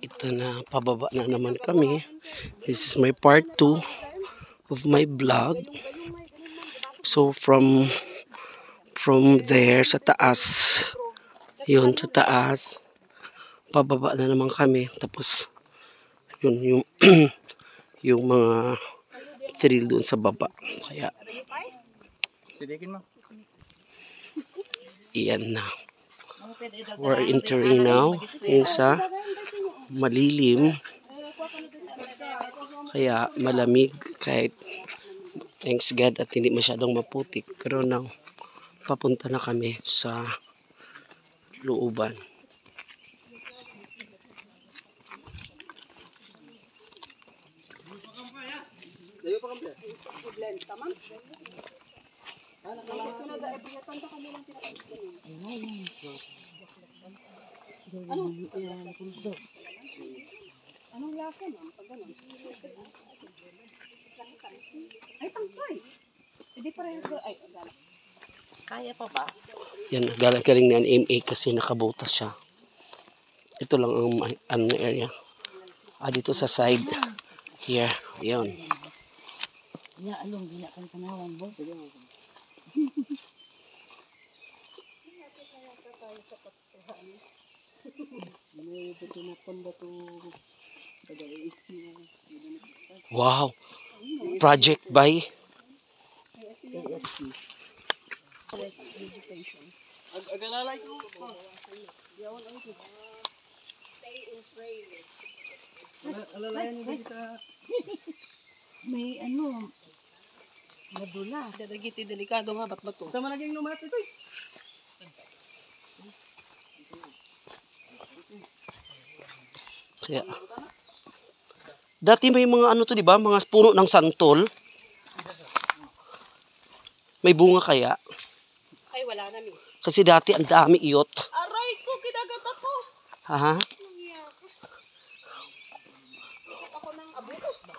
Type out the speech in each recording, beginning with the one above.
Ito na, pababa na naman kami. This is my part 2 of my vlog. So from there sa taas, yun sa taas, pababa na naman kami. Tapos yun yung yung mga trail doon sa baba. Kaya iyan na. We're entering now yung sa malilim, kaya malamig kahit thanks God at hindi masyadong maputik. Pero now papunta na kami sa looban. Anong lasa ma'am? Pag gano'n? Ay, tangsoy. Hindi parehas ko. Ay, kaya pa ba? Yan, galing na ng MA kasi nakabutas siya. Ito lang ang area. Dito sa side. Here, yun. Ya, along, ginakan panawan mo. Wow! Project by Agalalay ko. Alalayan mo dito. May ano, madula. Dadagiti, delikado nga, ba't-bato. Sama naging lumat ito eh. kaya, dati may mga ano to, di ba? Mga puno ng santol. May bunga kaya? Ay, wala na, mi. Kasi dati ang dami iyot. Aray ko, kinagat ako. Ha? Ako ng abutos ba?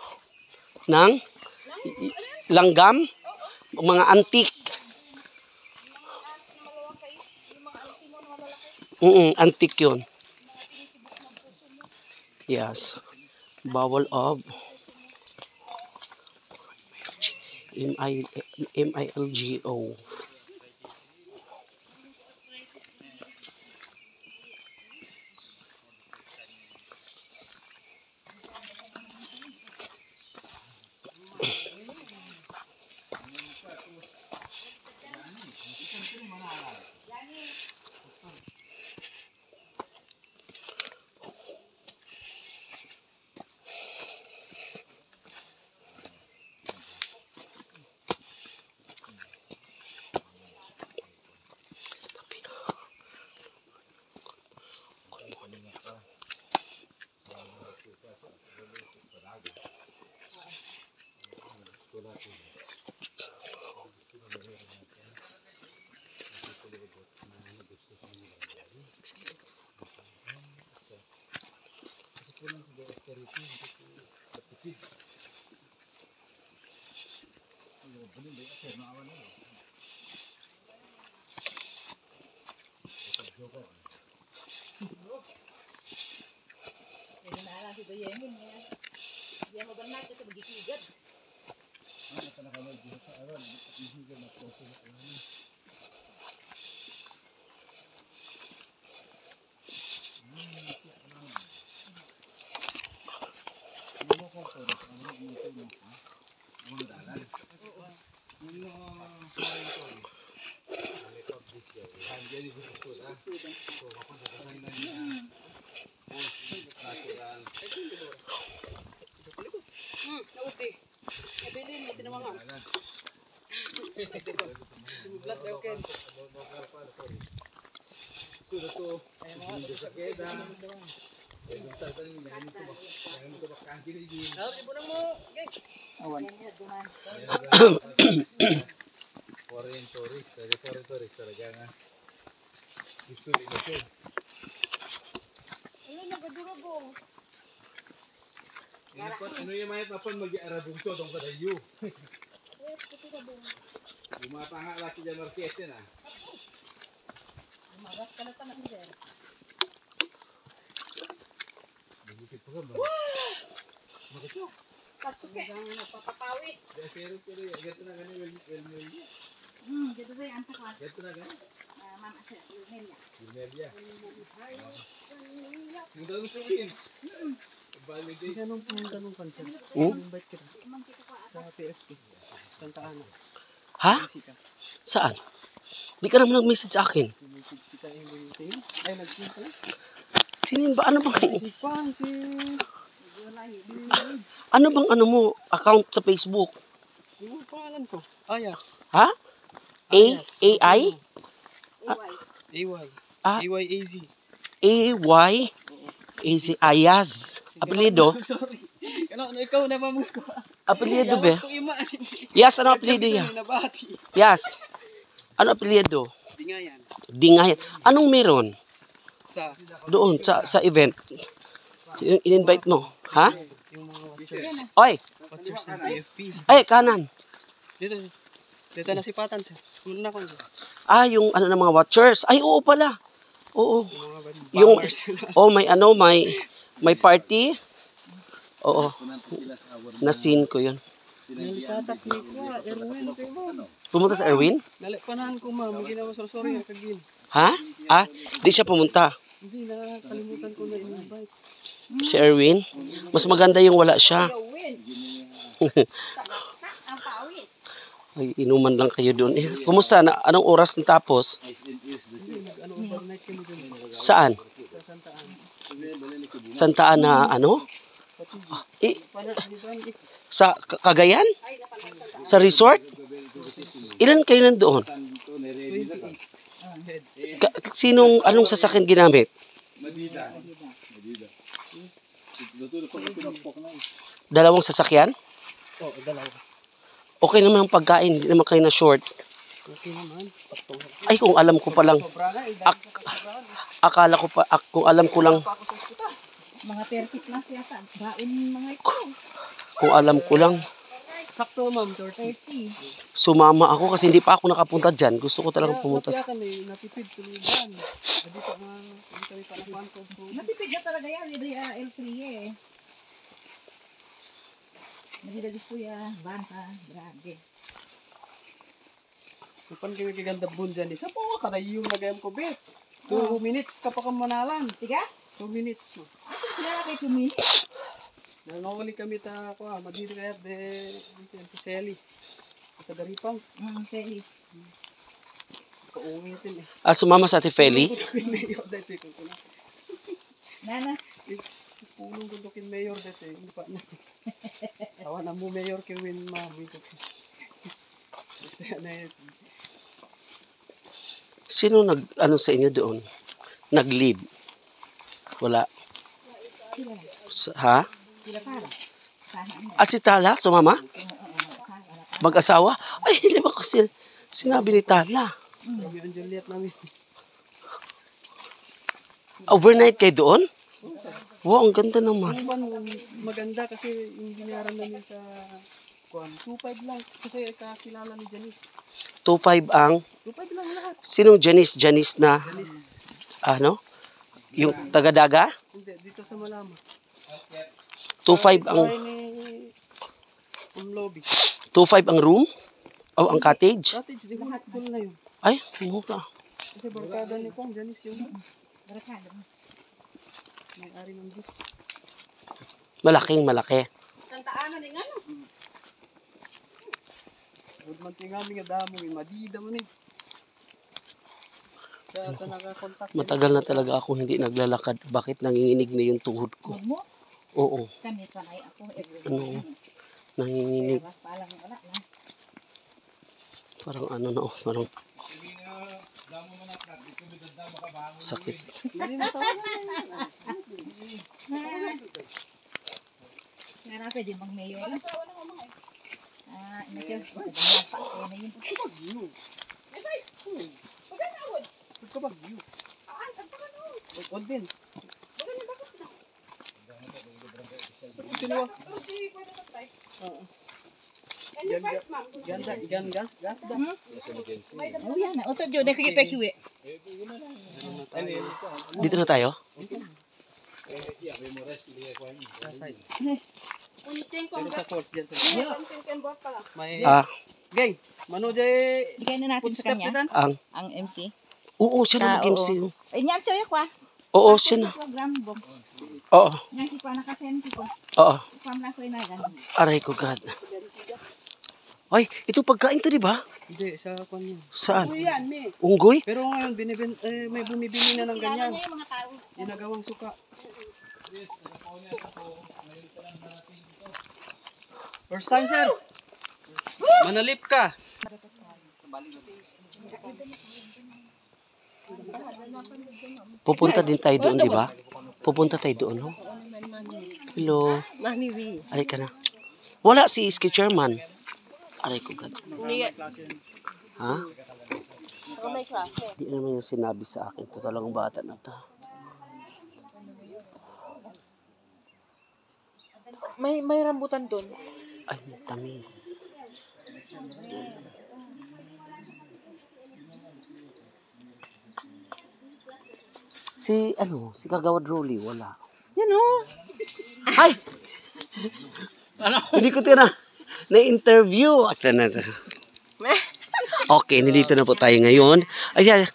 Nang? Langgam? Mga antik. Antik yun. Yes. Bawal of MILGO. Nauti. Nabilin mo, tinawangan. Blood daw, Ken. Ibunan mo, Ken. Awan. Foreign tourist talaga nga. Gusto rin ito. Ano, nagadurabong. Ano yung mayat apon mag-iarabong to itong kadayo. Bumata nga laki dyan markete na. Umagas ka na tanang dyan. Papapawis. Ganito na ganun, Wilmelia. Dito sa yung antak ko. Ganito na ganun. Mama siya, Wilmelia. Wilmelia. Yung dalawang sabihin. Validate. Ganun pansin. Hmm? Invite kita sa PFP. Santa Ana. Ha? Busy ka. Saan? Di ka naman nag-message sa akin. Kita yung bulletin. Ay, nag-sync ka. Sinin ba? Ano bang, Si Juan, si... ano bang ano mo? Account sa Facebook? Yung pangalan ko. Ayas. Ha? AI? AY. Ah. AYAZ. AY? Easy Ayaz. Apelyido? Sorry. Ano, ikaw na mamuko. Apelyido be? Kung ima. Yes, ano apelyido yan? Nabati. Yes. Ano apelyido? Di nga yan. Dingayan. Anong meron? Sa Doon, sa event. Yung in-invite mo. Ha? yung mga watchers. Oy! Watchers ng PFP. Ay, kanan. Dito. Dito na si Patan siya. Muna ko. Ah, yung ano ng mga watchers. Ay, oo pala. Oo. Yung Yung, mga oh, may party. Oo. Na-scene ko yun. Nalitatak ni Kwa. Erwin. Kayo mo. Pumunta sa Erwin? Nalipanahan ko ma. Maginawa sa sorry. Kagin. Ha? Ah, di siya pumunta. Hindi. Nakalimutan ko na in-invite. Si Erwin? Mas maganda yung wala siya. Ang pawis. Ay, inuman lang kayo doon. Eh, kumusta? Anong oras natapos? Ano, overnight kami dun. Saan? Sa Santa Ana. Santa Ana, ano? Eh, Pana, di ba? sa Cagayan? Sa resort? Ilan kayo nandoon? 28 heads. Anong sasakyan ginamit? Madida. Dalawang sasakyan? Oo, dalawa. Okay naman ang pagkain, hindi naman kayo na short. Okay naman. Sakto. Ay, kung alam ko pa lang. Sobra na. Akala ko pa, kung alam ko lang, Mga 30 plus yata. Baon mga ito. kung alam ko lang, Sakto, ma'am. 30. sumama ako kasi hindi pa ako nakapunta dyan. Gusto ko talagang pumunta sa... Kaya kami, natipid tulugan. Dito nga, hindi kami panakuhan ko. Matipid na talaga yan. Hindi L3 eh. Nagidagis ko ya. Banta. Grabe. Kapan kami kaganda bun dyan. Sa po ka na yung nagayam ko, bits. 2 minutes ka pa kang manalan. Tiga? 2 minutes mo. Sinala kay Tumini. Nanawali kami ta ko, madito kaya de Seli. Sa Daripang. Seli. Kauwitin eh. Ah, sumama sa Ate Feli? Mayor dito ko na. Nana. Pulong ko dokin mayor dito, hindi pa na. Awan na mo mayor Kevin mami ko. Basta na ito. Sino ano sa inyo doon? Nag-leave? Wala. Ha? Sila para. Ah, si Tala? Sumama? Mag-asawa? Ay, hindi ba ko sinabi ni Tala? Kami ang Juliet namin. Overnight kayo doon? Wow, ang ganda naman. Ano ba maganda kasi yung binayaran namin sa kuan 2.5 lang kasi kakilala ni Janice. 2.5 ang... 2.5 lang lahat. Sinong Janice? Janice na... Janice. Ano? Yung taga-daga? Hindi, dito sa Malama. 2.5 ang... Bahay ni lobby. 2.5 ang room? O ang cottage? Cottage, di lahat full na yun. Ay, mura. Kasi barkada ni Pong, Janice yung Barakado. may-ari ng bus. Malaking malaki. Santa Ana din ano? Good man tingami nga damo, may madida man eh. Kaya ito nakakontakt. Matagal na talaga ako hindi naglalakad. Bakit nanginginig na yung tuhod ko? Huwag mo. Oo, Kami sanay ako. ano, nanginginig. Pero palang wala na. Parang ano na, parang sakit. Hindi na tao. Kaya pwede mag-mayor. Inakil. Pagkabagyo. Pagkod din. Sinuwa. Gan gas da. Oh yan na. Oto jo, dahil kaya pekiwe. Dito na tayo? Kunting Pero sa course dyan sa kunting bot pala. may Gay, mano jay Bigay na natin sa footstep kanya, dan. ang MC. oo, siya na Ah, mag-MC. Ay, niyan, choy ko ah. Oo, siya na. Program bo. Oo, Niyan, si pa nakasend ko. oo. Pamlasoy na gan. Aray ko, God. Ay, ito pagkain to, di ba? Hindi sa kwan yun. Saan? Yan, me. Unggoy? Pero ngayon may bumibili na ng ganyan. Kilala niya yung mga tao. Ginagawang suka. First time, sir. Manalip ka. Pupunta din tayo doon, di ba? Pupunta tayo doon, no? Hello. Mami, we. Aray ka na. Wala si Iski Chairman. Aray ko, God. Ha? May klase. Di naman yung sinabi sa akin. Ito talagang bata na to. May rambutan doon. Ay, tamis. Si Kagawad Rolly, wala. Yan o. Ay! Hindi ko na-interview. Okay, nandito na po tayo ngayon. Ay,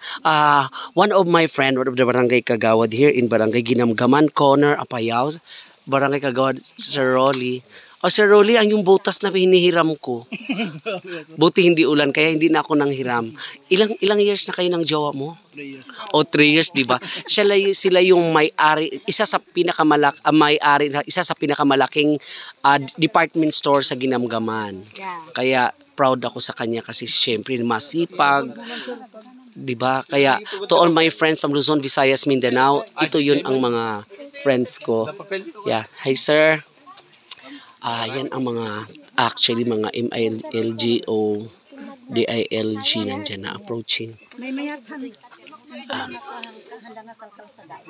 one of my friend, one of the Barangay Kagawad here in Barangay Ginamgaman, Corner, Apayao, Barangay Kagawad, Sir Rolly. Sir Rolly, ang yung butas na hinihiram ko. Buti hindi ulan, kaya hindi na ako nanghiram. Ilang years na kayo ng jowa mo? 3 years. O 3 years, di ba? Sila yung may-ari, isa sa pinakamalaking department store sa Ginamgaman. Yeah. Kaya proud ako sa kanya kasi syempre masipag, 'di ba? Kaya to all my friends from Luzon, Visayas, Mindanao, ito 'yun ang mga friends ko. Yeah, hi sir. Yan ang mga mga MILGO, DILG nandiyan na approaching. May mayat han. Handa nga kalkal sa daan.